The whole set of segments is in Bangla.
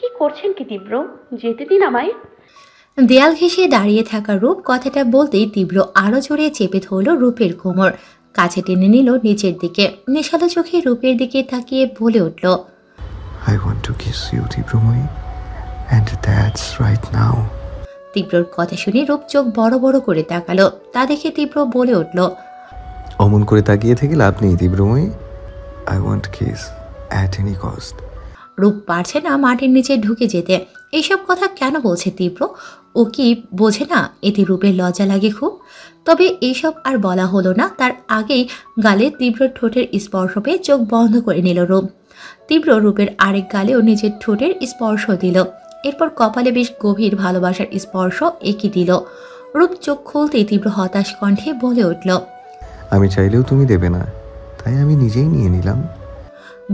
কি করছেন কি তীব্র? যেতে দিন আমায়। দেয়াল ঘেঁষে দাঁড়িয়ে থাকা রূপ কথাটা বলতেই তীব্র আরো জোরে চেপে ধরল রূপের কোমর, কাছে টেনে নিল নিচের দিকে, নেশালো চোখে রূপের দিকে তাকিয়ে বলে উঠল, I want to kiss you, Tibromoi, and that's right now. তীব্রর কথা শুনে রূপ চোখ বড় বড় করে তাকালো। তা দেখে তীব্র বলে উঠল, অমন করে তাকিয়ে থেকে লাভ নেই তিব্রময়ী। I want kiss at any cost. রূপ পারছে না মাটির নিচে ঢুকে যেতে। এইসব কথা কেন বলছে তীব্র? ও কি বোঝে না এতে রূপের লজ্জা লাগে খুব? তবে এইসব আর বলা হলো না, তার আগেই গালে তীব্র ঠোঁটের স্পর্শ পেয়ে চোখ বন্ধ করে নিল রূপ। তীব্র রূপের আরেক গালেও নিজের ঠোঁটের স্পর্শ দিল, এরপর কপালে বেশ গভীর ভালোবাসার স্পর্শ এঁকে দিল। রূপ চোখ খুলতেই তীব্র হতাশ কণ্ঠে বলে উঠল, আমি চাইলেও তুমি দেবে না, তাই আমি নিজেই নিয়ে নিলাম।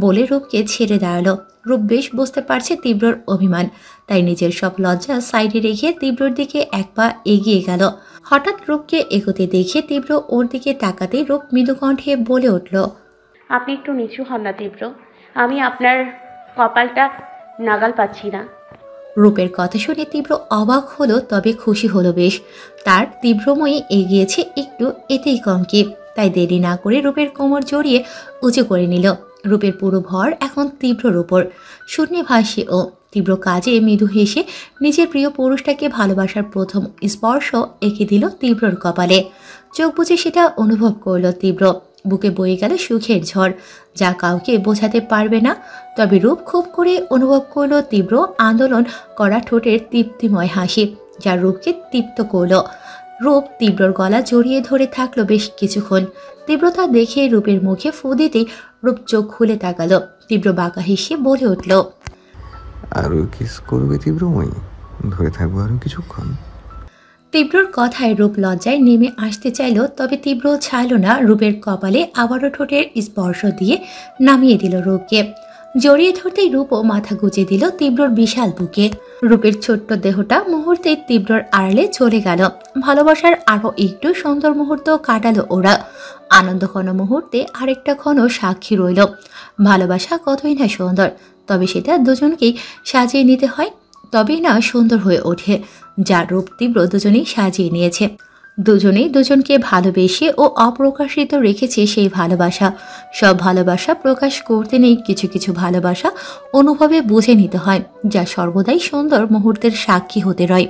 বলে রূপকে ছেড়ে দাঁড়ালো। রূপ বেশ বুঝতে পারছে তীব্রর অভিমান, তাই নিজের সব লজ্জা সাইডে রেখে তীব্রর দিকে এক পা এগিয়ে গেল। হঠাৎ রূপকে এগোতে দেখে তীব্র ওর দিকে তাকাতে রূপ মৃদু কণ্ঠে বলে উঠল, আপনি একটু নিচু হন না তীব্র, আমি আপনার কপালটা নাগাল পাচ্ছি না। রূপের কথা শুনে তীব্র অবাক হলো, তবে খুশি হলো বেশ। তার তীব্রময়ী এগিয়েছে একটু, এতেই কম কি। তাই দেরি না করে রূপের কোমর জড়িয়ে উঁচু করে নিল। রূপের পুরো ভর এখন তীব্রর উপর। শূন্যে ভাসে ও। তীব্র কাজে মৃদু হেসে নিজের প্রিয় পুরুষটাকে ভালোবাসার প্রথম স্পর্শ এঁকে দিল তীব্রর কপালে। চোখ বুজে সেটা অনুভব করল তীব্র। বুকে বয়ে গেল সুখের ঝড়, যা কাউকে বোঝাতে পারবে না। তবে রূপ খুব করে অনুভব করল তীব্র আন্দোলন করা ঠোঁটের তৃপ্তিময় হাসি, যা রূপকে তৃপ্ত করল। রূপ তীব্রর গলা জড়িয়ে ধরে থাকলো বেশ কিছুক্ষণ। তীব্রতা দেখে রূপের মুখে ফু দিতেই রূপ চোখ খুলে তাকালো। তীব্র বাঁকা হেসে বলে উঠল, আরও কিস করবে তিব্রময়ী? ধরে থাকবো আরও কিছুক্ষণ। তীব্রর কথায় রূপ লজ্জায় নেমে আসতে চাইল, তবে তীব্র ছাড়ল না। রূপের কপালে আবারও ঠোঁটের স্পর্শ দিয়ে নামিয়ে দিল রূপকে। জড়িয়ে ধরতেই রূপও মাথা গুজে দিল তীব্রর বিশাল বুকে। রূপের ছোট্ট দেহটা মুহূর্তে তীব্রর আড়ালে চলে গেল। ভালোবাসার আরও একটু সুন্দর মুহূর্ত কাটালো ওরা। আনন্দঘন মুহূর্তে আরেকটা ক্ষণ সাক্ষী রইল। ভালোবাসা কতই না সুন্দর, তবে সেটা দুজনকেই সাজিয়ে নিতে হয়, তবেই না সুন্দর হয়ে ওঠে। যার রূপ তীব্র দুজনেই সাজিয়ে নিয়েছে। দুজনেই দুজনকে ভালোবেসে ও অপ্রকাশিত রেখেছে সেই ভালোবাসা। সব ভালোবাসা প্রকাশ করতে নেই, কিছু কিছু ভালোবাসা অনুভবে বুঝে নিতে হয়, যা সর্বদাই সুন্দর মুহূর্তের সাক্ষী হতে রয়।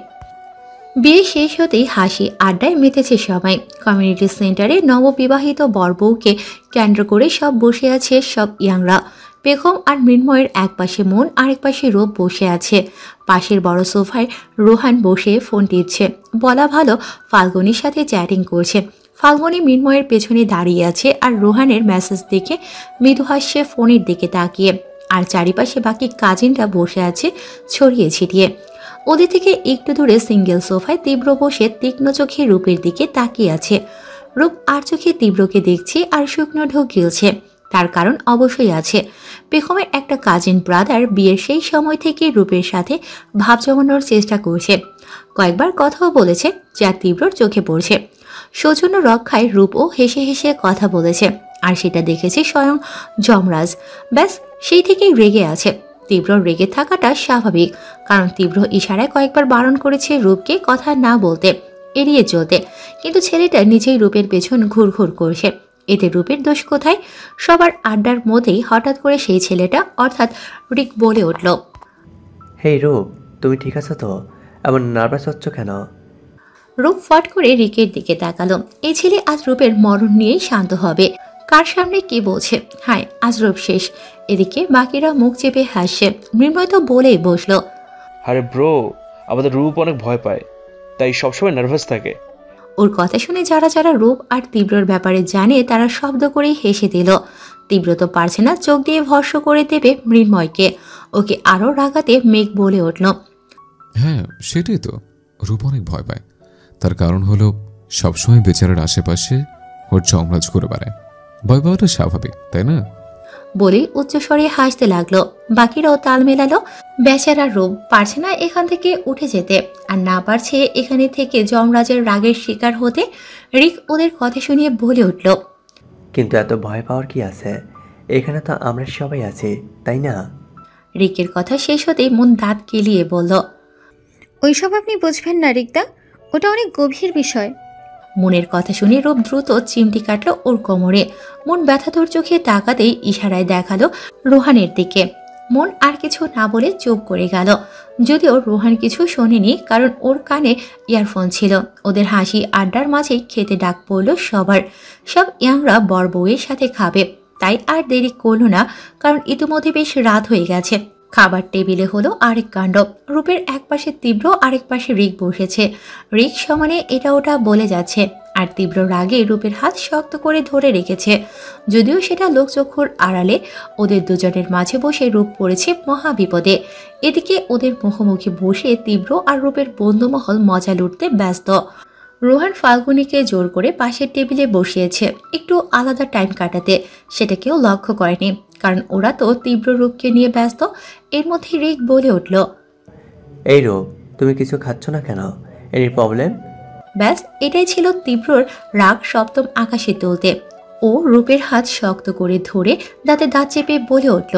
বিয়ে শেষ হতেই হাসি আড্ডায় মেতেছে সবাই। কমিউনিটি সেন্টারে নববিবাহিত বরবউকে কেন্দ্র করে সব বসে আছে সব ইয়াংরা। বেগম আর মৃন্ময়ের এক পাশে মন, আরেক পাশে রূপ বসে আছে। পাশের বড় সোফায় রোহান বসে ফোন টিপছে। বলা ভালো ফাল্গুনির সাথে চ্যাটিং করছে। ফাল্গুনি মৃন্ময়ের পেছনে দাঁড়িয়ে আছে আর রোহানের মেসেজ দেখে মৃদু হাসছে ফোনের দিকে তাকিয়ে। আর চারিপাশে বাকি কাজিনরা বসে আছে ছড়িয়ে ছিটিয়ে। ওদের থেকে একটু দূরে সিঙ্গেল সোফায় তীব্র বসে তীক্ষ্ণ চোখে রূপের দিকে তাকিয়ে আছে। রূপ আর চোখে তীব্রকে দেখছে আর শুকনো ঢোক গিলছে। তার কারণ অবশ্যই আছে। বেগমের একটা কাজিন ব্রাদার বিয়ের সেই সময় থেকে রূপের সাথে ভাব জমানোর চেষ্টা করছে। কয়েকবার কথাও বলেছে, যা তীব্রর চোখে পড়ছে। সৌজন্য রক্ষায় রূপও হেসে হেসে কথা বলেছে, আর সেটা দেখেছে স্বয়ং যমরাজ। ব্যাস সেই থেকেই রেগে আছে। তীব্র রেগে থাকাটা স্বাভাবিক, কারণ তীব্র ইশারায় কয়েকবার বারণ করেছে রূপকে কথা না বলতে, এড়িয়ে চলতে। কিন্তু ছেলেটা নিজেই রূপের পেছন ঘুরঘুর করছে। এতে রূপের দোষ কোথায়? সবার আড্ডার মধ্যেই হঠাৎ করে সেই ছেলেটা অর্থাৎ রিক বলে উঠল, হেই রূপ, তুমি ঠিক আছো তো? এমন নার্ভাস হচ্ছ কেন? রূপ ফট করে রিকের দিকে তাকালো। এই ছেলে আজ রূপের মরণ নিয়েই শান্ত হবে। কার সামনে কি বলছে? হায়, আজ রূপ শেষ। এদিকে বাকিরা মুখ চেপে হাসছে। মৃন্ময় তো বলেই বসলো, আরে ব্রো, আমাদের রূপ অনেক ভয় পায়, তাই সবসময় নার্ভাস থাকে। ওর কথা শুনে যারা যারা রূপ আর তীব্রর ব্যাপারে জানে তারা শব্দ করেই হেসে দিল। তীব্র তো পারছে না চোখ দিয়ে ভর্ষ করে দেবে মৃন্ময়কে। ওকে আরো রাগাতে মেঘ বলে উঠল, হ্যাঁ সেটাই তো, রূপ অনেক ভয় পায়। তার কারণ হলো সবসময় বেচারার আশেপাশে ওর চমড়াজ করে বেড়ায়। ভয় পাওয়াটা স্বাভাবিক, তাই না? বলেই উচ্চস্বরে হাসতে লাগলো। বাকিরাও তাল মেলালো। বেচারা রূপ পারছে না এখান থেকে উঠে যেতে, আর না পারছে এখানে থেকে যমরাজের রাগের শিকার হতে। রিক ওদের কথা শুনিয়ে বলে উঠল, কিন্তু এত ভয় পাওয়ার কি আছে? এখানে তো আমরা সবাই আছি, তাই না? রিকের কথা শেষ হতেই মন দাঁত কেলিয়ে বলল, ওইসব আপনি বুঝবেন না রিক্তা, ওটা অনেক গভীর বিষয়। মনের কথা শুনে রূপ দ্রুত চিমটি কাটল ওর কোমরে। মন ব্যথাতুর চোখে তাকাতেই ইশারায় দেখালো রোহানের দিকে। মন আর কিছু না বলে চুপ করে গেল। যদিও রোহান কিছু শোনেনি, কারণ ওর কানে ইয়ারফোন ছিল। ওদের হাসি আড্ডার মাঝেই খেতে ডাক পড়ল সবার। সব ইয়াংরা বর বউয়ের সাথে খাবে, তাই আর দেরি করল না, কারণ ইতিমধ্যে বেশ রাত হয়ে গেছে। খাবার টেবিলে হলো আরেক কাণ্ড। রূপের এক পাশে তীব্র, আরেক পাশে রিক বসেছে। রিক সমানে এটা ওটা বলে যাচ্ছে, আর তীব্র রাগে রূপের হাত শক্ত করে ধরে রেখেছে। যদিও সেটা লোকচক্ষুর আড়ালে, ওদের দুজনের মাঝে বসে রূপ পড়েছে মহা বিপদে। এদিকে ওদের মুখোমুখি বসে তীব্র আর রূপের বন্ধুমহল মজা লুটতে ব্যস্ত। রোহান ফাল্গুনিকে জোর করে পাশের টেবিলে বসিয়েছে, একটু আলাদা টাইম কাটাতে। সেটা কেউ লক্ষ্য করেনি, কারণ ওরা তো তীব্র রূপকে নিয়ে ব্যস্ত। এর মধ্যে রিক বলে উঠল, এই রূপ, তুমি কিছু খাচ্ছ না কেন? Any problem? ব্যাস, এটাই ছিল তীব্রর রাগ সপ্তম আকাশে তুলতে। ও রূপের হাত শক্ত করে ধরে দাঁতে দাঁত চেপে বলে উঠল,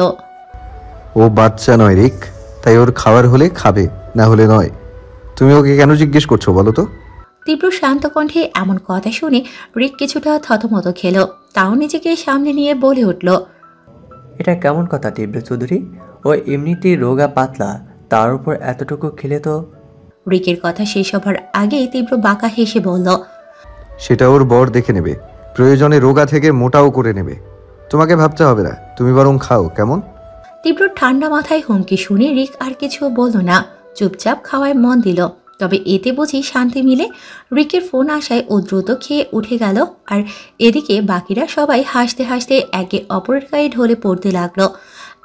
ও বাচ্চা নয় রিক, তাই ওর খাবার হলে খাবে, না হলে নয়। তুমি ওকে কেন জিজ্ঞেস করছো বলো তো? তীব্র শান্ত কণ্ঠে এমন কথা শুনে রিক কিছুটা থতমত খেল। তাও নিজেকে সামনে নিয়ে বলে উঠল, এটা কেমন কথা তীব্র চৌধুরী? ও এমনিতেই রোগা পাতলা, তার উপর এতটুকু খেলে তো। রিকের কথা শেষ হবার আগেই তীব্র বাঁকা হেসে বলল, সেটা ওর বর দেখে নেবে, প্রয়োজনে রোগা থেকে মোটাও করে নেবে। তোমাকে ভাবতে হবে না, তুমি বরং খাও, কেমন? তীব্র ঠান্ডা মাথায় হুমকি শুনে রিক আর কিছু বলল না, চুপচাপ খাওয়ায় মন দিল। তবে এতে বুঝি শান্তি মিলে। রিকের ফোন আসায় ও দ্রুত খেয়ে উঠে গেল, আর এদিকে বাকিরা সবাই হাসতে হাসতে একে অপরের গায়ে ঢলে পড়তে লাগলো।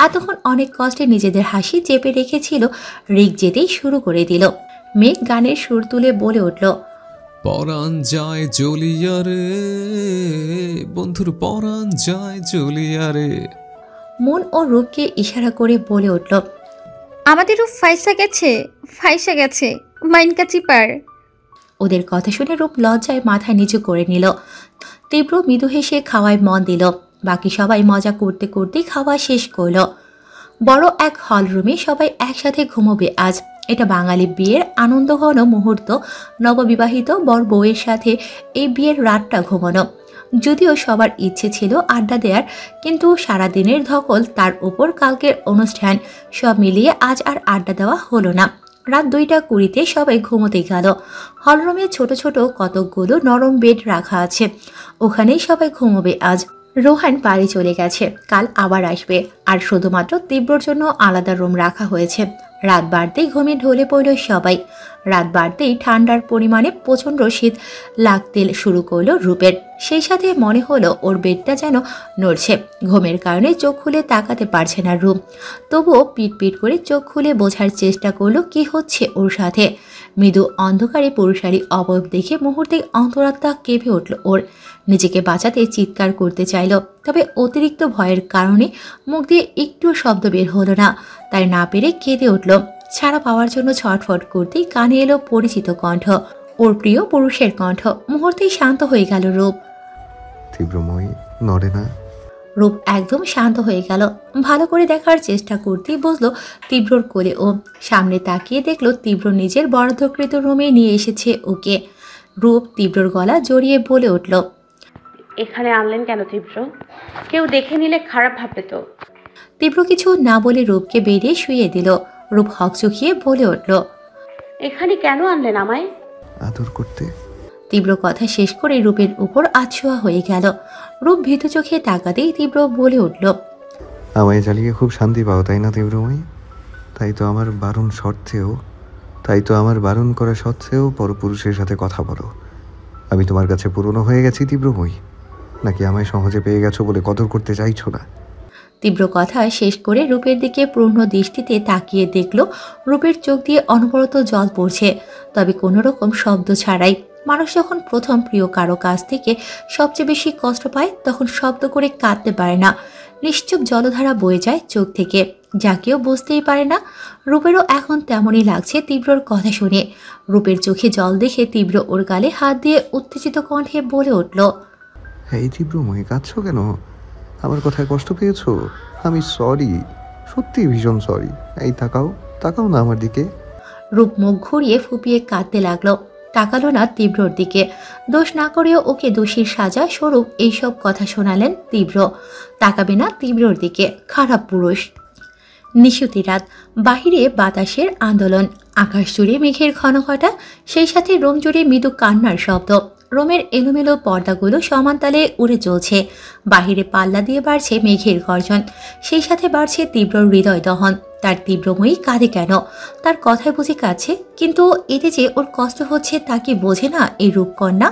এতক্ষণ অনেক কষ্টে নিজেদের হাসি চেপে রেখেছিল, রিক যেতেই শুরু করে দিল। মেঘ গানের সুর তুলে বলে উঠল, পরাণ যায় জ্বলিয়া রে, বন্ধুর পরাণ যায় জ্বলিয়া রে। মন ও রূপকে ইশারা করে বলে উঠল, আমাদেরও ফাইসা গেছে মাইনকা চিপার। ওদের কথা শুনে রূপ লজ্জায় মাথা নিচু করে নিল। তীব্র মৃদু হেসে খাওয়ায় মন দিল। বাকি সবাই মজা করতে করতে খাওয়া শেষ করল। বড় এক হল রুমে সবাই একসাথে ঘুমোবে আজ। এটা বাঙালি বিয়ের আনন্দঘন মুহূর্ত। নববিবাহিত বর বউয়ের সাথে এই বিয়ের রাতটা ঘুমানো। যদিও সবার ইচ্ছে ছিল আড্ডা দেওয়ার, কিন্তু সারাদিনের ধকল, তার উপর কালকের অনুষ্ঠান, সব মিলিয়ে আজ আর আড্ডা দেওয়া হলো না। রাত 2:20 সবাই ঘুমোতে গেল। হলরুমে ছোট ছোট কতকগুলো নরম বেড রাখা আছে, ওখানেই সবাই ঘুমোবে আজ। রোহান বাড়ি চলে গেছে, কাল আবার আসবে। আর শুধুমাত্র তীব্রর জন্য আলাদা রুম রাখা হয়েছে। রাত বাড়তেই ঘুমে ঢলে পড়ল সবাই। রাত বাড়তেই ঠান্ডার পরিমাণে প্রচণ্ড শীত লাগতে শুরু করলো রূপের। সেই সাথে মনে হলো ওর বেডটা যেন নড়ছে। ঘুমের কারণে চোখ খুলে তাকাতে পারছে না রূপ। তবুও পিট পিট করে চোখ খুলে বোঝার চেষ্টা করলো কি হচ্ছে ওর সাথে। মৃদু অন্ধকারে পুরুষালী অবয়ব দেখে মুহূর্তে অন্তরাত্মা কেঁপে উঠল ওর। নিজেকে বাঁচাতে চিৎকার করতে চাইল, তবে অতিরিক্ত ভয়ের কারণে মুখ দিয়ে একটু শব্দ বের হলো না। তাই না পেরে কেঁদে উঠল। ছাড়া পাওয়ার জন্য ছটফট করতেই কানে এলো পরিচিত কণ্ঠ, ওর প্রিয় পুরুষের কণ্ঠ। মুহূর্তেই শান্ত হয়ে গেল রূপ। তীব্রময়ী নড়ে না। রূপ একদম শান্ত হয়ে গেল। ভালো করে দেখার চেষ্টা করতেই বুঝলো তীব্রর কোলে ও। সামনে তাকিয়ে দেখলো তীব্র নিজের বরাদ্দকৃত রুমে নিয়ে এসেছে ওকে। রূপ তীব্রর গলা জড়িয়ে বলে উঠল, এখানে আনলেন কেন তীব্র? কেউ দেখে নিলে খারাপ ভাববে তো। তীব্র কিছু না বলে রূপকে বেরিয়ে শুয়ে দিল। রূপ হকচকিয়ে বলে উঠল, এখানে কেন আনলেন আমায়? আদর করতে। তীব্র কথা শেষ করে রূপের উপর আছোয়া হয়ে গেল। রূপ ভীতু চোখে তাকাতেই তীব্র বলে উঠল, আমায় জ্বালিয়ে খুব শান্তি পাও তাই না তীব্রময়ী? তাই তো আমার বারণ করা সত্ত্বেও পরপুরুষের সাথে কথা বলো। আমি তোমার কাছে পুরনো হয়ে গেছি তীব্রময়ী, নাকি আমায় সহজে পেয়ে গেছো বলে কদর করতে চাইছো না? তীব্র কথা শেষ করে রূপের দিকে পূর্ণ দৃষ্টিতে তাকিয়ে দেখল রূপের চোখ দিয়ে অনবরত জল পড়ছে, তবে কোনো রকম শব্দ ছাড়াই। মানুষ যখন প্রথম প্রিয় কারো কাছ থেকে সবচেয়ে বেশি কষ্ট পায়, তখন শব্দ করে কাঁদতে পারে না। নিশ্চুপ জলধারা বয়ে যায় চোখ থেকে, যা কেউ বুঝতেই পারে না। রূপেরও এখন তেমনই লাগছে তীব্রর কথা শুনে। রূপের চোখে জল দেখে তীব্র ওর গালে হাত দিয়ে উত্তেজিত কণ্ঠে বলে উঠল, এই তীব্রময়ী কাঁদছো কেন? আমার কথায় কষ্ট পেয়েছো? আমি সরি, সত্যি ভীষণ সরি। এই তাকাও, তাকাও না আমার দিকে। রূপ মুখ ঘুরিয়ে ফুপিয়ে কাঁদতে লাগলো। তাকালো না তীব্রর দিকে। দোষ না করেও ওকে দোষীর সাজা স্বরূপ এইসব কথা শোনালেন তীব্র। তাকাবে না তীব্রর দিকে, খারাপ পুরুষ। নিশুতি রাত, বাহিরে বাতাসের আন্দোলন, আকাশ জুড়ে মেঘের ঘনঘটা, সেই সাথে রোম জুড়ে মৃদু কান্নার শব্দ। রোমের এলোমেলো পর্দাগুলো সমান তালে উড়ে চলছে। বাহিরে পাল্লা দিয়ে বাড়ছে মেঘের গর্জন, সেই সাথে বাড়ছে তীব্র হৃদয় দহন। তার তীব্রময়ী কাঁদে কেন? তার কথায় বুঝে কাছে, কিন্তু এতে যে ওর কষ্ট হচ্ছে তা কি বোঝে না এই রূপকন্যা?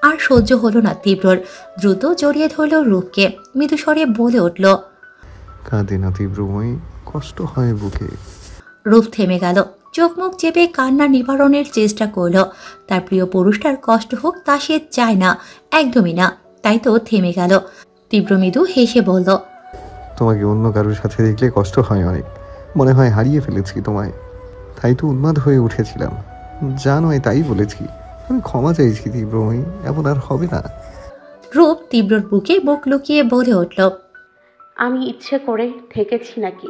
আর সহ্য হলো না তীব্রর। দ্রুত জড়িয়ে ধরল রূপকে, মৃদু স্বরে বলে উঠল, কাঁদে না তীব্রময়ী, কষ্ট হয় বুকে। রূপ থেমে গেল, চোখ মুখ চেপে কান্না নিবারণের চেষ্টা করল। তার প্রিয় পুরুষটার কষ্ট হোক তা সে চায় না, একদমই না। তাই তো থেমে গেল। তীব্র মৃদু হেসে বলল, তোমাকে অন্য কারোর সাথে দেখলে কষ্ট হয় অনেক, মনে হয় হারিয়ে ফেলেছি তোমায়। তাই তো উন্মাদ হয়ে উঠেছিলাম, যা নয় তাই বলেছি। আমি ক্ষমা চাইছি তীব্রময়ী, এমন আর হবে না। রূপ তীব্রর বুকে বুক লুকিয়ে বলে উঠল, আমি ইচ্ছে করে থেকেছি নাকি?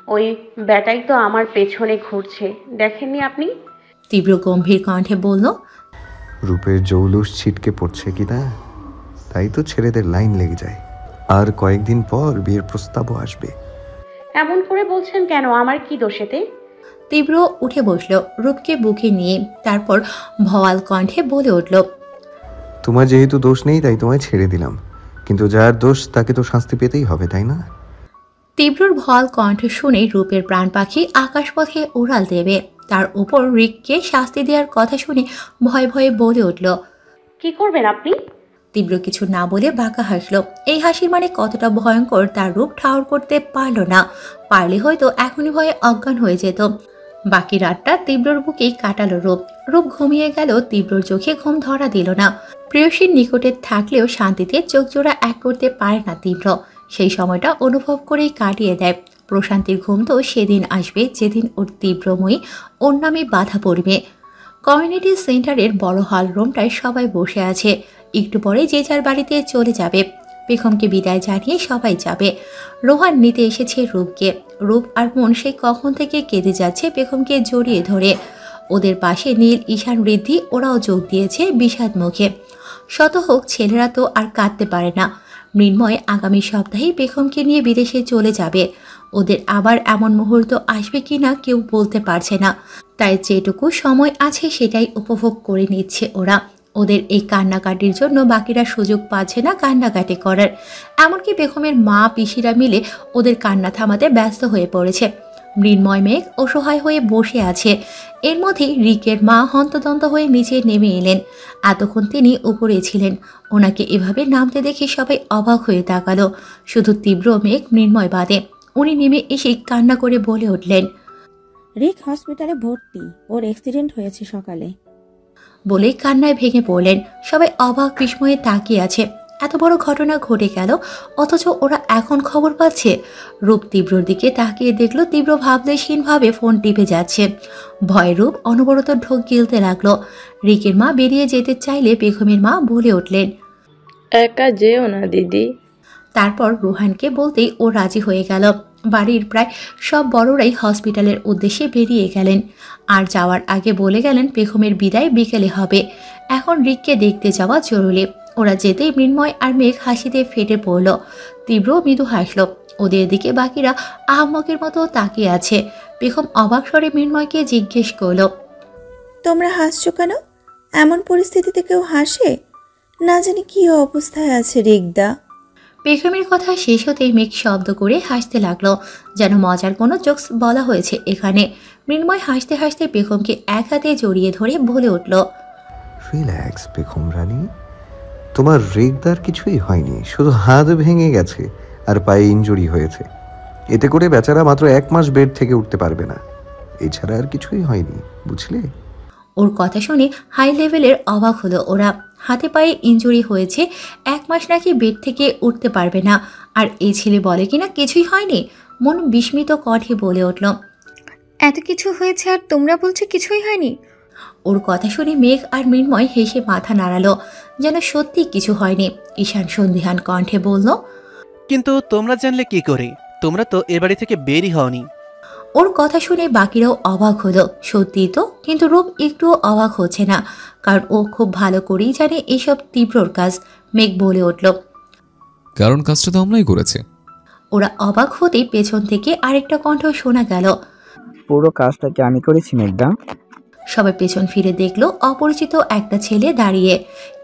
ওই ব্যাটাই তো আমার পেছনে ঘুরছে, দেখেননি আপনি? তীব্র গম্ভীর কণ্ঠে বলল, রূপের জৌলুস ছিটকে পড়ছে কি না, তাই তো ছেলেদের লাইন লেগে যায়। আর কয়েকদিন পর বিয়ের প্রস্তাবও আসবে। এমন করে বলছেন কেন? আমার কি দোষেতে? তীব্র উঠে বসল রূপকে বুকে নিয়ে, তারপর ভওয়াল কণ্ঠে বলে উঠল, তোমার যেহেতু দোষ নেই তাই তোমায় ছেড়ে দিলাম, কিন্তু যার দোষ তাকে তো শাস্তি পেতেই হবে, তাই না? তীব্রর ভয়াল কণ্ঠ শুনে রূপের প্রাণ পাখি আকাশপথে উড়াল দেবে। তার উপর রিককে শাস্তি দেওয়ার কথা শুনে ভয়ে ভয়ে বলে উঠল। কি করবেন আপনি? তীব্র কিছু না বলে বাঁকা হাসল। এই হাসির মানে কতটা ভয়ঙ্কর তার রূপ ঠাউর করতে পারল না। পারলে হয়তো এখনই ভয়ে অজ্ঞান হয়ে যেত। বাকি রাতটা তীব্রর বুকেই কাটালো রূপ। রূপ ঘুমিয়ে গেল, তীব্রর চোখে ঘুম ধরা দিল না। প্রেয়সীর নিকটে থাকলেও শান্তিতে চোখ জোড়া এক করতে পারে না তীব্র। সেই সময়টা অনুভব করেই কাটিয়ে দেয়। প্রশান্তির ঘুম তো সেদিন আসবে যেদিন ওর তীব্রময়ী ওর নামে বাধা পড়বে। কমিউনিটি সেন্টারের বড় হল রুমটায় সবাই বসে আছে। একটু পরে যে যার বাড়িতে চলে যাবে। পেখমকে বিদায় জানিয়ে সবাই যাবে। রোহান নিতে এসেছে রূপকে। রূপ আর মন সেই কখন থেকে কেঁদে যাচ্ছে পেখমকে জড়িয়ে ধরে। ওদের পাশে নীল, ঈশান, ঋদ্ধি ওরাও যোগ দিয়েছে বিষাদ মুখে। শত হোক ছেলেরা তো আর কাঁদতে পারে না। মৃন্ময় আগামী সপ্তাহেই পেখমকে নিয়ে বিদেশে চলে যাবে। ওদের আবার এমন মুহূর্ত আসবে কিনা কেউ বলতে পারছে না। তাই যেটুকু সময় আছে সেটাই উপভোগ করে নিচ্ছে ওরা। ওদের এই কান্নাকাটির জন্য বাকিরা সুযোগ পাচ্ছে না কান্নাকাটি করার। এমনকি পেখমের মা পিসিরা মিলে ওদের কান্না থামাতে ব্যস্ত হয়ে পড়েছে। মৃন্ময় মেঘ অসহায় হয়ে বসে আছে। এর মধ্যেই রিকের মা হন্তদন্ত হয়ে নিচে নেমে এলেন। এতক্ষণ তিনি উপরে ছিলেন। ওনাকে এভাবে নামতে দেখে সবাই অবাক হয়ে তাকালো, শুধু তীব্র মেঘ মৃন্ময় বাদে। উনি নেমে এসে কান্না করে বলে উঠলেন, রিক হসপিটালে ভর্তি, ওর অ্যাক্সিডেন্ট হয়েছে সকালে। বলে কান্নায় ভেঙে পড়লেন। সবাই অবাক বিস্ময়ে তাকিয়ে আছে। এত বড় ঘটনা ঘটে গেল, অথচ ওরা এখন খবর পাচ্ছে। রূপ তীব্রর দিকে তাকিয়ে দেখলো তীব্র ভাবলেশহীনভাবে ফোন টিপে যাচ্ছে। ভয় রূপ অনবরত ঢোক গিলতে লাগলো। রিকের মা বেরিয়ে যেতে চাইলে বেগমের মা বলে উঠলেন, একা যেও না দিদি। তারপর রোহানকে বলতেই ও রাজি হয়ে গেল। বাড়ির প্রায় সব বড়রাই হসপিটালের উদ্দেশ্যে বেরিয়ে গেলেন। আর যাওয়ার আগে বলে গেলেন বেগমের বিদায় বিকেলে হবে। এখন রিককে দেখতে যাওয়া জরুরি। ওরা যেতেই মৃন্ময় আর মেঘ হাসিতে ফেটে পড়ল। তীব্র মৃদু হাসল। ওদের দিকে বাকিরা আহম্মকের মতো তাকিয়ে আছে। বেগম অবাক স্বরে মৃন্ময়কে জিজ্ঞেস করল, তোমরা হাসছো কেন? এমন পরিস্থিতিতে কেউ হাসে? না জানি কি অবস্থায় আছে রিকদা। বেগমের কথা শেষ হতেই মেঘ শব্দ করে হাসতে লাগলো, যেন মজার কোনো জোকস বলা হয়েছে এখানে। মৃন্ময় হাসতে হাসতে বেগমকে এক হাতে জড়িয়ে ধরে বলে উঠল, রিল্যাক্স বেগম রানী, তোমার রেগদার কিছুই হয়নি, শুধু হাত ভেঙে গেছে আর পায়ে ইনজুরি হয়েছে। এতে করে বেচারা মাত্র 1 মাস বেড থেকে উঠতে পারবে না, এছাড়া আর কিছুই হয়নি, বুঝলে? ওর কথা শুনে হাই লেভেলের অবাক হলো ওরা। হাতে পায়ে ইনজুরি হয়েছে, 1 মাস নাকি বেড থেকে উঠতে পারবে না। আর এই ছেলে বলে কিনা কিছুই হয়নি। মন বিস্মিত কণ্ঠে বলে উঠল, এত কিছু হয়েছে আর তোমরা বলছো কিছুই হয়নি? ওর কথা শুনে মেঘ আর মৃন্ময় হেসে মাথা নাড়ালো, যেন সত্যি কিছু হয়নি। ঈশান সন্দিহান কণ্ঠে বলল, কিন্তু তোমরা জানলে কি করে? তোমরা তো এর বাড়ি থেকে বেরই হওনি। ওর কথা শুনে বাকিরাও অবাক হলো। সত্যি তো, কিন্তু রূপ একটুও অবাক হচ্ছে না, কারণ ও খুব ভালো করেই জানে এসব তীব্রর কাজ। মেঘ বলে উঠল। কারণ কাজটা তো আমরাই করেছি। ওরা অবাক হতেই পেছন থেকে আরেকটা কণ্ঠ শোনা গেল। পুরো কাজটা কি আমি করেছি মেঘদা? সবাই পেছন ফিরে দেখলো অপরিচিত একটা ছেলে দাঁড়িয়ে।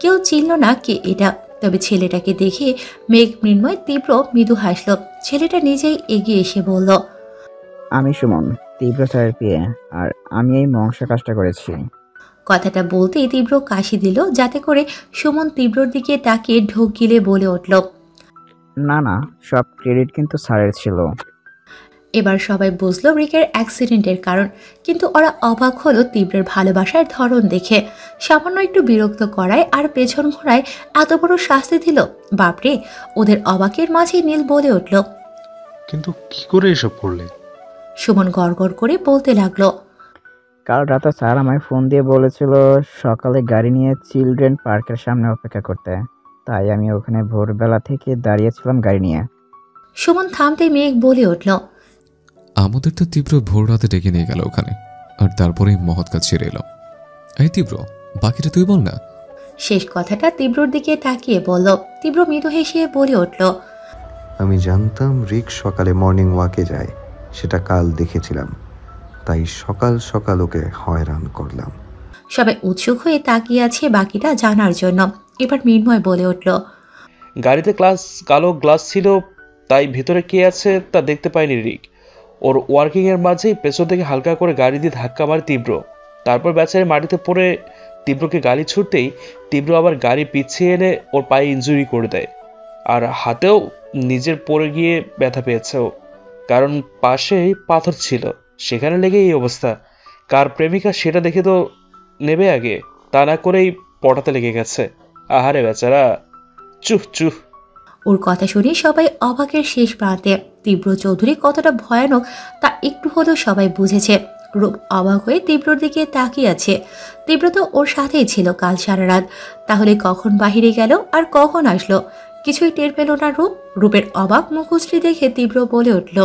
কেউ চিনল না কে এটা, তবে ছেলেটাকে দেখে মেঘ মৃন্ময় তীব্র মৃদু হাসল। ছেলেটা নিজেই এগিয়ে এসে বলল, আমি সুমন, তীব্র স্যারের পিয়ে, আর আমি এই মংসা কাজটা করেছি। কথাটা বলতেই তীব্র কাশি দিল, যাতে করে সুমন তীব্রর দিকে তাকিয়ে ঢোক গিলে বলে উঠল, না না, সব ক্রেডিট কিন্তু স্যারের ছিল। এবার সবাই বুঝলো রিকের অ্যাক্সিডেন্টের কারণ, কিন্তু ওরা অবাক হলো তীব্রের ভালোবাসার ধরন দেখে। সামান্য একটু বিরক্ত করায় আর পেছন ঘোরায় এত বড় শাস্তি দিল। বাপরে! ওদের অবাকের মাঝে নীল বলে উঠল, কিন্তু কি করে এসব করলে? সুমন গড়গড় করে বলতে লাগলো, কাল রাতে স্যার আমায় ফোন দিয়ে বলেছিল সকালে গাড়ি নিয়ে চিলড্রেন পার্কের সামনে অপেক্ষা করতে, তাই আমি ওখানে ভোরবেলা থেকে দাঁড়িয়েছিলাম গাড়ি নিয়ে। সুমন থামতে মেঘ বলে উঠল, আমাদের তো তীব্র ভোর রাতে ডেকে নিয়ে গেল ওখানে, আর তারপরেই মহৎ কাজ ছেড়ে এলো। এই তীব্র, বাকিটা তুই বল না। শেষ কথাটা তীব্রর দিকে তাকিয়ে বলল। তীব্র মৃদু হেসে বলে উঠল, আমি জানতাম রিক সকালে মর্নিং ওয়াকে যায়, সেটা কাল দেখেছিলাম, তাই সকাল সকাল ওকে হয়রান করলাম। সবাই উৎসুক হয়ে তাকিয়ে আছে বাকিটা জানার জন্য। এবার মৃন্ময় বলে উঠল, গাড়িতে কালো গ্লাস ছিল, তাই ভেতরে কে আছে তা দেখতে পায়নি রিক। ওর ওয়ার্কিংয়ের মাঝেই পেছন থেকে হালকা করে গাড়ি দিয়ে ধাক্কা মারে তীব্র। তারপর বেচারে মাটিতে পড়ে তীব্রকে গাড়ি ছুটতেই তীব্র আবার গাড়ি পিছিয়ে এনে ওর পায়ে ইনজুরি করে দেয়, আর হাতেও নিজের পড়ে গিয়ে ব্যথা পেয়েছে ও, কারণ পাশেই পাথর ছিল, সেখানে লেগে এই অবস্থা। কার প্রেমিকা সেটা দেখে তো নেবে আগে, তা না করেই পটাতে লেগে গেছে। আহারে বেচারা, চুহ চুহ। ওর কথা শুনে সবাই অবাকের শেষ প্রান্তে। তীব্র চৌধুরী কতটা ভয়ানক তা একটু হলেও সবাই বুঝেছে। রূপ অবাক হয়ে তীব্রর দিকে তাকিয়ে আছে। তীব্র তো ওর সাথেই ছিল কাল সারা রাত, তাহলে কখন বাহিরে গেল আর কখন আসলো? কিছুই টের পেল না রূপ। রূপের অবাক মুখশ্রী দেখে তীব্র বলে উঠল,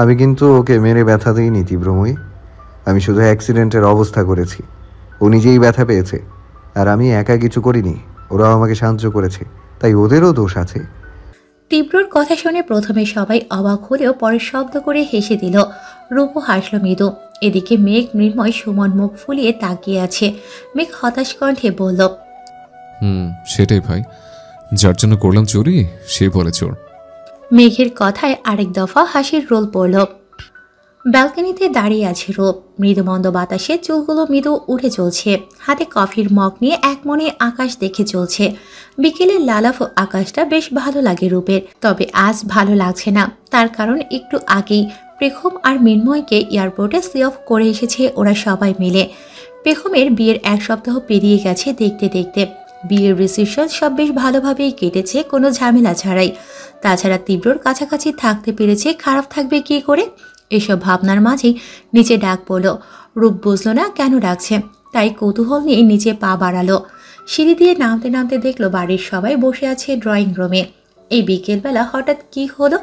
আমি কিন্তু ওকে মেরে ব্যথা দিইনি তীব্রময়ী, আমি শুধু অ্যাক্সিডেন্টের অবস্থা করেছি। ও নিজেই ব্যথা পেয়েছে, আর আমি একা কিছু করিনি, ওরাও আমাকে সাহায্য করেছে, তাই ওদেরও দোষ আছে। তীব্রর কথা শুনে প্রথমে সবাই অবাক হলেও পরে শব্দ করে হেসে দিল। রূপও হাসল মৃদু। এদিকে মেঘ মৃন্ময় সুমন মুখ ফুলিয়ে তাকিয়ে আছে। মেঘ হতাশ কণ্ঠে বলল, সেটাই ভাই, যার জন্য করলাম চুরি সে বলে চোর। মেঘের কথায় আরেক দফা হাসির রোল পড়ল। ব্যালকনিতে দাঁড়িয়ে আছে রূপ। মৃদুমন্দ বাতাসে চুলগুলো মৃদু উঠে চলছে। হাতে কফির মগ নিয়ে এক মনে আকাশ দেখে চলছে। বিকেলের লালাফ আকাশটা বেশ ভালো লাগে রূপের, তবে আজ ভালো লাগছে না। তার কারণ একটু আগেই পেখম আর মৃন্ময়কে এয়ারপোর্টে সি অফ করে এসেছে ওরা সবাই মিলে। পেখমের বিয়ের 1 সপ্তাহ পেরিয়ে গেছে দেখতে দেখতে। বিয়ের রিসেপশন সব বেশ ভালোভাবেই কেটেছে, কোনো ঝামেলা ছাড়াই। তাছাড়া তীব্রর কাছাকাছি থাকতে পেরেছে, খারাপ থাকবে কি করে? এসব ভাবনার মাঝেই নিচে ডাক পড়ল। রূপ বুঝল না কেন ডাকছে, তাই কৌতূহল নিয়ে নিচে পা বাড়ালো। সিঁড়ি দিয়ে নামতে নামতে দেখলো বাড়ির সবাই বসে আছে ড্রয়িং রুমে। এই বিকেলবেলা হঠাৎ কি হলো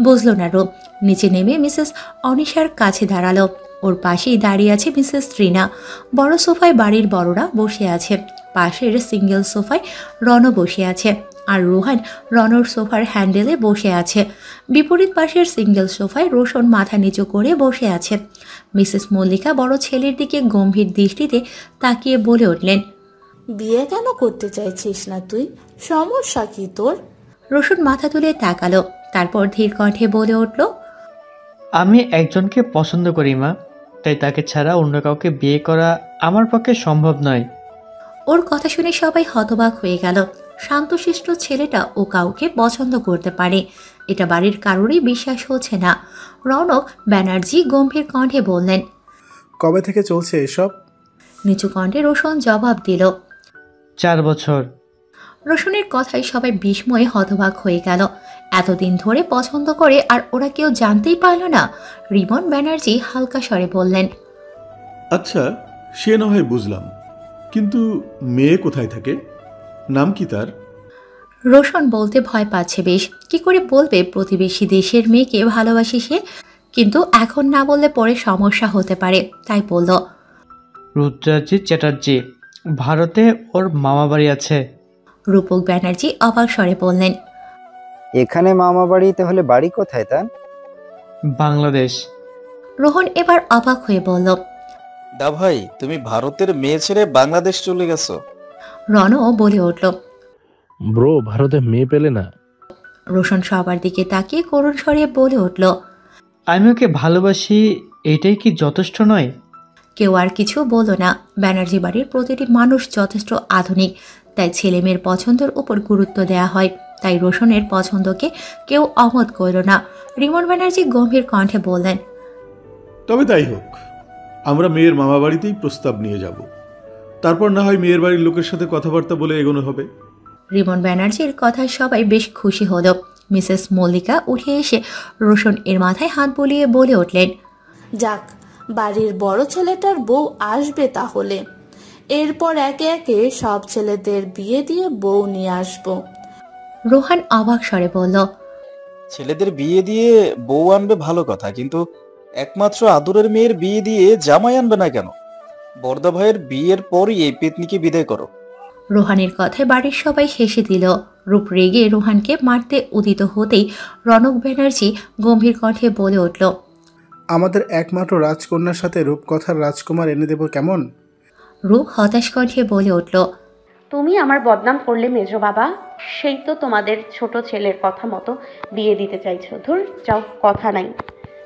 বুঝলো না রূপ। নিচে নেমে মিসেস অনিশার কাছে দাঁড়ালো। ওর পাশেই দাঁড়িয়ে আছে মিসেস ত্রিনা। বড় সোফায় বাড়ির বড়রা বসে আছে। পাশের সিঙ্গেল সোফায় রণ বসে আছে, আর রোহান রনর সোফার হ্যান্ডেলে বসে আছে। বিপরীত পাশের সিঙ্গেল সোফায় রোশন মাথা নিচু করে বসে আছে। মিসেস মল্লিকা বড় ছেলের দিকে গম্ভীর দৃষ্টিতে তাকিয়ে বলে উঠলেন, বিয়ে কেন করতে চাইছিস না তুই? সমস্যা কি তোর? রোশন মাথা তুলে তাকালো, তারপর ধীর কণ্ঠে বলে উঠল, আমি একজনকে পছন্দ করি মা, তাই তাকে ছাড়া অন্য কাউকে বিয়ে করা আমার পক্ষে সম্ভব নয়। ওর কথা শুনে সবাই হতবাক হয়ে গেল। শান্তশিষ্ট ছেলেটা ও কাউকে পছন্দ করতে পারে, এটা বাড়ির কারোরই বিশ্বাস হচ্ছে না। রৌনক ব্যানার্জি গম্ভীর কণ্ঠে বললেন, কবে থেকে চলছে এসব? নিচু কণ্ঠে রোশন জবাব দিল, 4 বছর। রোশনের কথায় সবাই বিস্ময়ে হতবাক হয়ে গেল। এতদিন ধরে পছন্দ করে আর ওরা কেউ জানতেই পারল না? রিমন ব্যানার্জি হালকা স্বরে বললেন, আচ্ছা সে না হয় বুঝলাম, কিন্তু মেয়ে কোথায় থাকে? নাম কি তার? রোশন বলতে ভয় পাচ্ছে বেশ, কি করে বলবে প্রতিবেশী দেশের মেয়েকে ভালোবাসি সে, কিন্তু এখন না বললে পরে সমস্যা হতে পারে, তাই বলল। রুদ্রাজিৎ চ্যাটার্জি, ভারতে ওর মামা বাড়ি আছে। রূপক ব্যানার্জি অবাক স্বরে বললেন। এখানে মামা বাড়ি, তাহলে বাড়ি কোথায় তার? বাংলাদেশ। রোহন এবার অবাক হয়ে বলল। দা ভাই, তুমি ভারতের মেয়ে ছেড়ে বাংলাদেশ চলে গেছো? রনও বলে উঠল। ব্রো, ভারতে মেয়ে পেলে না? রোশন সবার দিকে তাকিয়ে করুণ স্বরে বলে উঠল। আমি ওকে ভালোবাসি, এটাই কি যথেষ্ট নয়? কেউ আর কিছু বলল না। ব্যানার্জি বাড়ির প্রতিটি মানুষ যথেষ্ট আধুনিক, তাই ছেলে মেয়ের পছন্দের উপর গুরুত্ব দেয়া হয়, তাই রোশনের পছন্দকে কেউ অমত করল না। রিমন ব্যানার্জি গম্ভীর কণ্ঠে বললেন। তবে তাই হোক, আমরা মেয়ের মামা বাড়িতেই প্রস্তাব নিয়ে যাব, তারপর না হয় মেয়ের বাড়ির লোকের সাথে কথাবার্তা বলে এগোনো হবে। রিমন ব্যানার্জির কথায় সবাই বেশ খুশি হল। মিসেস মল্লিকা উঠে এসে রোশন এর মাথায় হাত বুলিয়ে বলে উঠলেন। যাক, বাড়ির বড় ছেলেটার বউ আসবে তাহলে। এরপর একে একে সব ছেলেদের বিয়ে দিয়ে বউ নিয়ে আসবো। রোহান অবাক স্বরে বলল। ছেলেদের বিয়ে দিয়ে বউ আনবে ভালো কথা, কিন্তু একমাত্র আদরের মেয়ের বিয়ে দিয়ে জামাই আনবে না কেন? বর্দা ভাইয়ের বিয়ের পরই এই পেতনিকে বিদায় করো। রোহানের কথায় বাড়ির সবাই হেসে দিল। রূপ রেগে রোহানকে মারতে উদিত হতেই রনক ব্যানার্জি গম্ভীর কণ্ঠে বলে উঠল। আমাদের একমাত্র রাজকন্যার সাথে রূপকথার রাজকুমার এনে দেব কেমন? রূপ হতাশ কণ্ঠে বলে উঠল। তুমি আমার বদনাম করলে মেজো বাবা, সেই তো তোমাদের ছোট ছেলের কথা মতো বিয়ে দিতে চাইছো। ধুর, যাও, কথা নাই।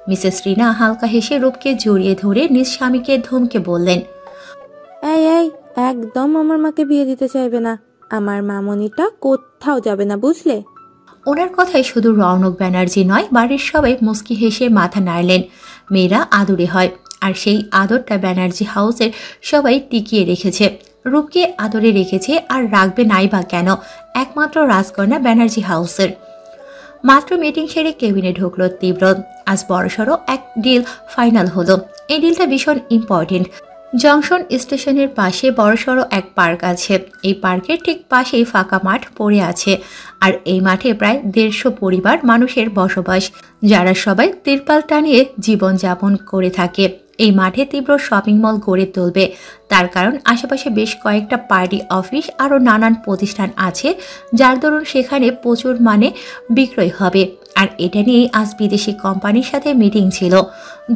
মিসেস রিনা হালকা হেসে রূপকে জড়িয়ে ধরে নিজ স্বামীকে ধমকে বললেন। এই এই, একদম আমার মাকে বিয়ে দিতে চাইবে না। আমার মামনিটা কোথাও যাবে না, বুঝলে? ওনার কথায় শুধু রৌনক ব্যানার্জি নয়, বাড়ির সবাই মুস্কি হেসে মাথা নাড়লেন। মেয়েরা আদুরে হয়, আর সেই আদরটা ব্যানার্জি হাউসের সবাই টিকিয়ে রেখেছে। রূপকে আদরে রেখেছে, আর রাখবে নাই বা কেন, একমাত্র রাজকন্যা ব্যানার্জি হাউসের। মাত্র মিটিং সেরে কেবিনে ঢুকলো তীব্র। আজ বড়সড় এক ডিল ফাইনাল হলো। এই ডিলটা ভীষণ ইম্পর্টেন্ট। জংশন স্টেশনের পাশে বড়সড় এক পার্ক আছে। এই পার্কের ঠিক পাশেই ফাঁকা মাঠ পড়ে আছে, আর এই মাঠে প্রায় 150 পরিবার মানুষের বসবাস, যারা সবাই তিরপাল টানিয়ে জীবনযাপন করে থাকে। এই মাঠে তীব্র শপিং মল গড়ে তুলবে, তার কারণ আশেপাশে বেশ কয়েকটা পার্টি অফিস আরও নানান প্রতিষ্ঠান আছে, যার দরুন সেখানে প্রচুর মানে বিক্রয় হবে। আর এটা নিয়েই আজ বিদেশি কোম্পানির সাথে মিটিং ছিল।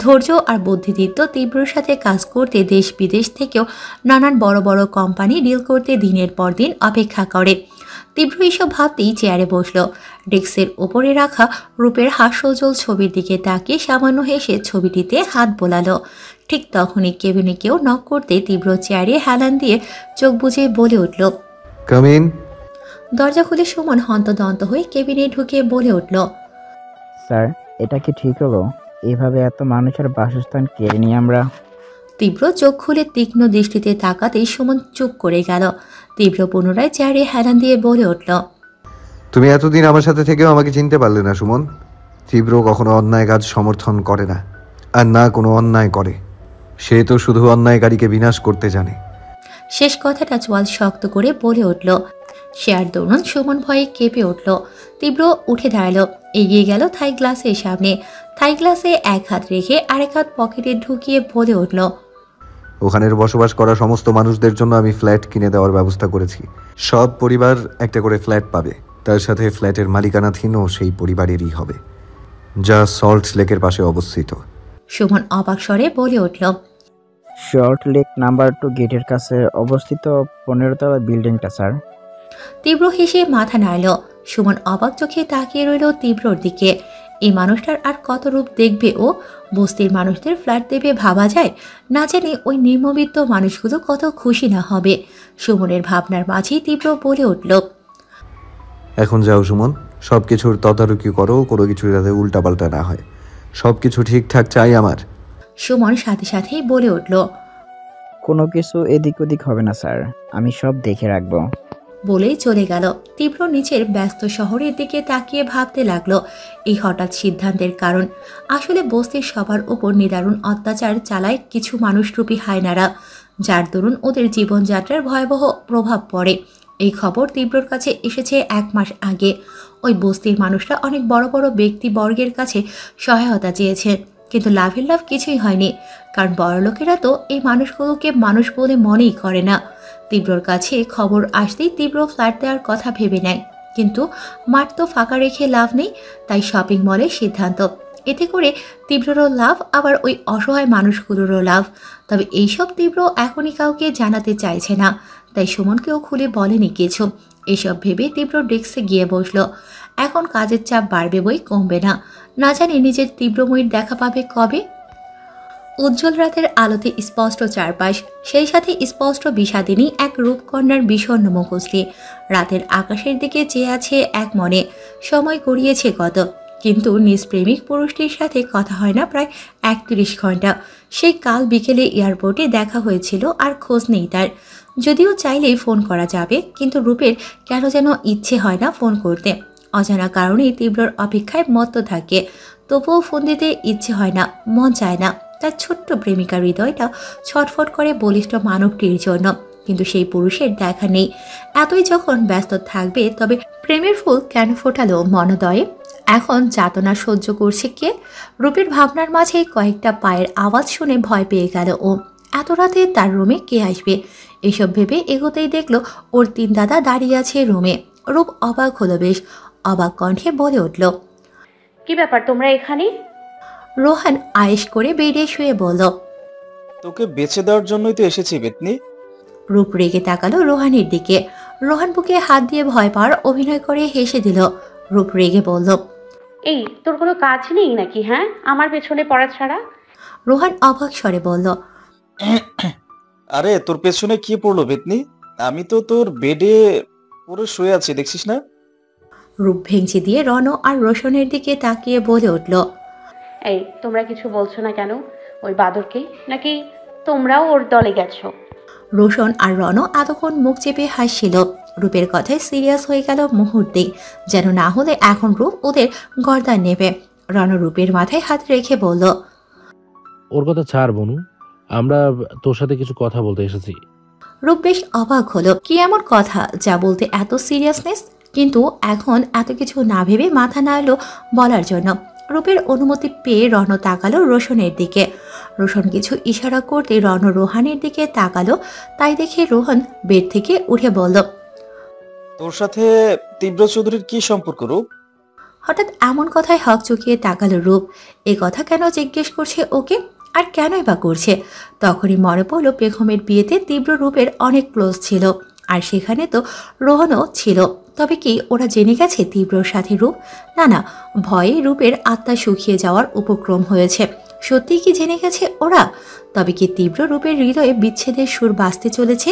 ধৈর্য আর বুদ্ধিদীপ্ত তীব্রর সাথে কাজ করতে দেশ বিদেশ থেকেও নানান বড় বড় কোম্পানি ডিল করতে দিনের পর দিন অপেক্ষা করে। তীব্র এসব ভাবতেই চেয়ারে বসল। ডেস্কের ওপরে রাখা রূপের হাস্যোজ্জ্বল ছবির দিকে তাকিয়ে সামান্য হেসে ছবিটিতে হাত বোলালো। ঠিক তখনই কেবিনে কেউ নক করতে তীব্র চেয়ারে হেলান দিয়ে চোখ বুজে বলে উঠল, কাম ইন। দরজা খুলে সুমন হন্তদন্ত হয়ে কেবিনে ঢুকে বলে উঠল, স্যার, এটা কি ঠিক হলো? এভাবে এত মানুষের বাসস্থান কেড়ে নিয়ে আমরা? তীব্র চোখ খুলে তীক্ষ্ণ দৃষ্টিতে তাকাতেই সুমন চুপ করে গেল। তীব্র পুনরায় চেয়ারে হেলান দিয়ে বলে উঠল, তুমি এতদিন আমার সাথে থেকেও আমাকে চিনতে পারলে না সুমন। তীব্র কখনো অন্যায় কাজ সমর্থন করে না, আর না কোনো অন্যায় করে। সে তো শুধু অন্যায়কারীকে বিনাশ করতে জানে। শেষ কথাটা চোয়াল শক্ত করে বলে উঠল। সে আর দৌড়ন সুমন ভয়ে কেঁপে উঠল। তীব্র উঠে দাঁড়ালো, এগিয়ে গেল থাই গ্লাসের সামনে। থাই গ্লাসে এক হাত রেখে আরেক হাত পকেটে ঢুকিয়ে বলে উঠল, ওখানের বসবাস করা সমস্ত মানুষদের জন্য আমি ফ্ল্যাট কিনে দেওয়ার ব্যবস্থা করেছি। সব পরিবার একটা করে ফ্ল্যাট পাবে, তার সাথে ফ্ল্যাটের মালিকানাধীনও সেই পরিবারেরই হবে, যা সল্ট লেকের পাশে অবস্থিত। সুমন অবাক স্বরে বলে উঠল, শর্ট লেক নাম্বার 2 গেটের কাছে অবস্থিত 15 তলা বিল্ডিংটা স্যার। তীব্র হেসে মাথা নাড়ল। সুমন অবাক চোখে তাকিয়ে রইল তীব্রর দিকে। এই মানুষটার আর কত রূপ দেখবে ও? বস্তির মানুষদের ফ্ল্যাট দেবে ভাবা যায়? না জানি ওই নিম্নবিত্ত মানুষগুলো কত খুশি না হবে। সুমনের ভাবনার মাঝেই তীব্র বলে উঠল, এখন যাও সুমন, সব কিছুর তদারকি করো, কোনো কিছু যাতে উল্টাপাল্টা না হয়। সব কিছু ঠিকঠাক চাই আমার। সুমন সাথে সাথেই বলে উঠল, কোনো কিছু এদিক ওদিক হবে না স্যার, আমি সব দেখে রাখবো। বলেই চলে গেল। তীব্র নিচের ব্যস্ত শহরের দিকে তাকিয়ে ভাবতে লাগলো এই হঠাৎ সিদ্ধান্তের কারণ। আসলে বস্তির সবার উপর নিদারুণ অত্যাচার চালায় কিছু মানুষরূপী হায়নারা, যার দরুন ওদের জীবনযাত্রার ভয়াবহ প্রভাব পড়ে। এই খবর তীব্রর কাছে এসেছে 1 মাস আগে। ওই বস্তির মানুষরা অনেক বড় বড় ব্যক্তিবর্গের কাছে সহায়তা চেয়েছে, কিন্তু লাভের লাভ কিছুই হয়নি, কারণ বড়লোকেরা তো এই মানুষগুলোকে মানুষ বলে মনেই করে না। তীব্রর কাছে খবর আসতেই তীব্র ফ্ল্যাট দেওয়ার কথা ভেবে নেয়, কিন্তু মাঠ তো ফাঁকা রেখে লাভ নেই, তাই শপিং মলের সিদ্ধান্ত। এতে করে তীব্ররও লাভ, আবার ওই অসহায় মানুষগুলোরও লাভ। তবে এইসব তীব্র এখনই কাউকে জানাতে চাইছে না, তাই সুমনকেও খুলে বলেনি কিছু। এসব ভেবে তীব্র ডেস্কে গিয়ে বসলো। এখন কাজের চাপ বাড়বে বই কমবে না, না জানি নিজের তীব্রময়ীর দেখা পাবে কবে। উজ্জ্বল রাতের আলোতে স্পষ্ট চারপাশ, সেই সাথে স্পষ্ট বিষাদিনী এক রূপকন্যার বিষণ্ণ মুখশ্রী। রাতের আকাশের দিকে চেয়ে আছে এক মনে। সময় গড়িয়েছে কত, কিন্তু নিষ্প্রেমিক পুরুষটির সাথে কথা হয় না প্রায় 31 ঘন্টা। সেই কাল বিকেলে এয়ারপোর্টে দেখা হয়েছিল, আর খোঁজ নেই তার। যদিও চাইলেই ফোন করা যাবে, কিন্তু রূপের কেন যেন ইচ্ছে হয় না ফোন করতে। অজানা কারণেই তীব্রর অপেক্ষায় মত্ত থাকে, তবুও ফোন দিতে ইচ্ছে হয় না, মন চায় না। তার ছোট্ট প্রেমিকার হৃদয়টা ছটফট করে বলিষ্ঠ মানবটির জন্য, কিন্তু সেই পুরুষের দেখা নেই। এতই যখন ব্যস্ত থাকবে, তবে প্রেমের ফুল কেন ফোটালো মনোদয়ে? এখন যাতনা সহ্য করছে কে? রূপের ভাবনার মাঝে কয়েকটা পায়ের আওয়াজ শুনে ভয় পেয়ে গেল ও। এত রাতে তার রুমে কে আসবে? এসব ভেবে এগোতেই দেখলো ওর 3 দাদা দাঁড়িয়ে আছে রুমে। রূপ অবাক হলো, বেশ অবাক কণ্ঠে বলে উঠল, কি ব্যাপার তোমরা এখানে? রোহান আয়েশ করে বেডে শুয়ে বলল, তোকে বেঁচে দেওয়ার জন্যই তো এসেছি বেতনি। রূপ রেগে তাকালো রোহানের দিকে। রোহান বুকে হাত দিয়ে ভয় পাওয়ার অভিনয় করে হেসে দিল। রূপ রেগে বলল, এই তোর কোনো কাজ নেই নাকি? হ্যাঁ, আমার পেছনে পড়া ছাড়া। রোহান অবাক স্বরে বলল, আরে তোর পেছনে কি পড়লো বেতনি? আমি তো তোর বেডে পড়ে শুয়ে আছি, দেখছিস না? রূপ ভেঙচি দিয়ে রণ আর রোশনের দিকে তাকিয়ে বলে উঠল, এই তোমরা কিছু বলছো না কেন ওই বাদরকে? নাকি তোমরাও ওর দলে গেছো? রোশন আর রণ এতক্ষণ মুখ চেপে হাসছিল। রূপের কথায় সিরিয়াস হয়ে গেল মুহূর্তে, যেন না হলে এখন রূপ ওদের গর্দান নেবে। রণ রূপের মাথায় হাত রেখে বলল, ওর কথা ছাড় বনু, আমরা তোর সাথে কিছু কথা বলতে এসেছি। রূপ বেশ অবাক হলো, কি এমন কথা যা বলতে এত সিরিয়াসনেস? কিন্তু এখন এত কিছু না ভেবে মাথা নাড়ল বলার জন্য। রূপের অনুমতি পেয়ে রণ তাকালো রোশনের দিকে। রোশন কিছু ইশারা করতে রণ রোহানের দিকে তাকালো, তাই দেখে রোহন বেড থেকে উঠে বলল, তোর সাথে তীব্র চৌধুরীর কি সম্পর্ক রূপ? হঠাৎ এমন কথায় হক চুকিয়ে তাকালো রূপ। এ কথা কেন জিজ্ঞেস করছে ওকে, আর কেনই বা করছে? তখনই মনে পড়ল বেগমের বিয়েতে তীব্র রূপের অনেক ক্লোজ ছিল, আর সেখানে তো রোহনও ছিল। তবে কি ওরা জেনে গেছে তীব্রর সাথে রূপ? না না, ভয়ে রূপের আত্মা শুকিয়ে যাওয়ার উপক্রম হয়েছে। সত্যিই কি জেনে গেছে ওরা? তবে কি তীব্র রূপের হৃদয়ে বিচ্ছেদের সুর বাজতে চলেছে?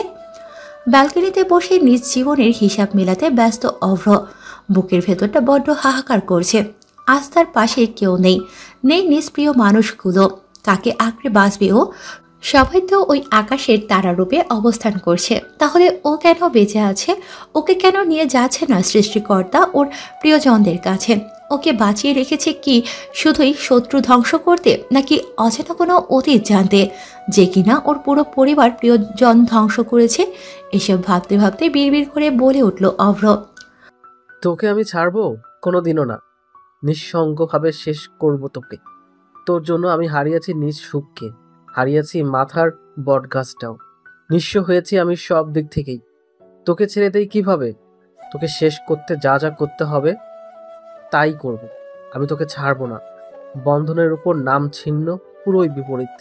ব্যালকনিতে বসে নিজ জীবনের হিসাব মেলাতে ব্যস্ত অভ্র। বুকের ভেতরটা বড্ড হাহাকার করছে। আজ তার পাশে কেউ নেই, নেই নিষ্প্রিয় মানুষগুলো। কাকে আঁকড়ে বাঁচবে ও? সবাই তো ওই আকাশের তারারূপে অবস্থান করছে, তাহলে ও কেন বেঁচে আছে? ওকে কেন নিয়ে যাচ্ছে না সৃষ্টিকর্তা ওর প্রিয়জনদের কাছে? ওকে বাঁচিয়ে রেখেছে কি শুধুই শত্রু ধ্বংস করতে, নাকি অচেনা কোনো অতীত জানতে, যে কিনা ওর পুরো পরিবার প্রিয়জন ধ্বংস করেছে? এসব ভাবতে ভাবতে বিড়বিড় করে বলে উঠল অভ্র, তোকে আমি ছাড়বো কোনোদিনও না। নিঃসঙ্গভাবে শেষ করব তোকে। তোর জন্য আমি হারিয়েছি নিজ সুখকে, হারিয়েছি মাথার বটগাছটাও। নিঃস্ব হয়েছি আমি সব দিক থেকেই। তোকে ছেড়ে দেই কিভাবে? তোকে শেষ করতে যা যা করতে হবে তাই করব। আমি তোকে ছাড়বো না। বন্ধনের উপর নাম ছিন্ন, পুরোই বিপরীত।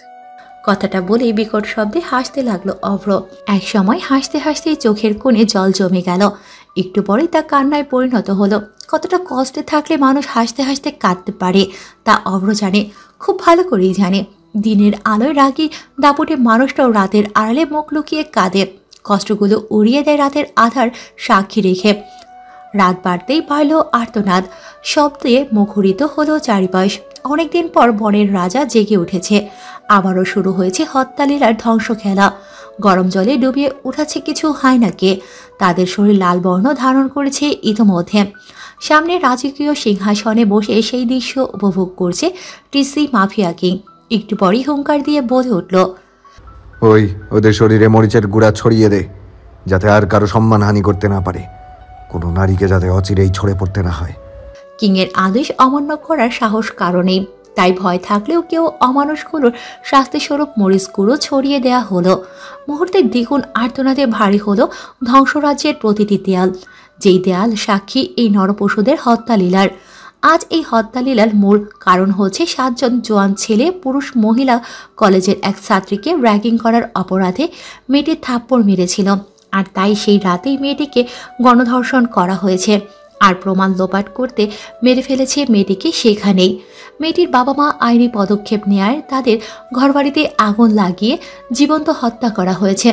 কথাটা বলে বিকট শব্দে হাসতে লাগলো অভ্র। এক সময় হাসতে হাসতেই চোখের কোণে জল জমে গেল। একটু পরেই তা কান্নায় পরিণত হলো। কতটা কষ্টে থাকলে মানুষ হাসতে হাসতে কাঁদতে পারে তা অভ্র জানে, খুব ভালো করেই জানে। দিনের আলোয় রাগী দাপটে মানুষটাও রাতের আড়ালে মুখ লুকিয়ে কাঁদে, কষ্টগুলো উড়িয়ে দেয় রাতের আধার সাক্ষী রেখে। রাত বাড়তেই বাড়ল আর্তনাদ, শব্দে মুখরিত হলো চারিপাশ। অনেকদিন পর বনের রাজা জেগে উঠেছে। আবারও শুরু হয়েছে হত্যালীলার ধ্বংস খেলা। গরম জলে ডুবিয়ে উঠাচ্ছে কিছু হায়নাকে। তাদের শরীর লাল বর্ণ ধারণ করেছে ইতোমধ্যে। সামনে রাজকীয় সিংহাসনে বসে সেই দৃশ্য উপভোগ করছে টিসি মাফিয়া কিং। একটু পরই হুঙ্কার দিয়ে বলে উঠল, ওই ওদের শরীরে মরিচের গুঁড়া ছড়িয়ে দে, যাতে আর কারো সম্মানহানি করতে না পারে, কোনো নারীকে যাতে অচিরেই ছড়ে পড়তে না হয়। কিংয়ের আদেশ অমান্য করার সাহস কারণেই, তাই ভয় থাকলেও কেউ অমানুষগুলোর শাস্তিস্বরূপ মরিচ গুঁড়ো ছড়িয়ে দেয়া হলো। মুহূর্তে দ্বিগুণ আর্তনাদে ভারী হলো ধ্বংসরাজ্যের প্রতিটি দেয়াল, যেই দেয়াল সাক্ষী এই নরপশুদের হত্যালীলার। আজ এই হত্যালীলার মূল কারণ হচ্ছে 7 জন জোয়ান ছেলে পুরুষ মহিলা কলেজের এক ছাত্রীকে র্যাগিং করার অপরাধে মেয়েটি থাপ্পড় মেরেছিল, আর তাই সেই রাতেই মেয়েটিকে গণধর্ষণ করা হয়েছে। আর প্রমাণ লোপাট করতে মেরে ফেলেছে মেয়েটিকে সেখানেই। মেয়েটির বাবা মা আইনি পদক্ষেপ নেয়ায় তাদের ঘরবাড়িতে আগুন লাগিয়ে জীবন্ত হত্যা করা হয়েছে।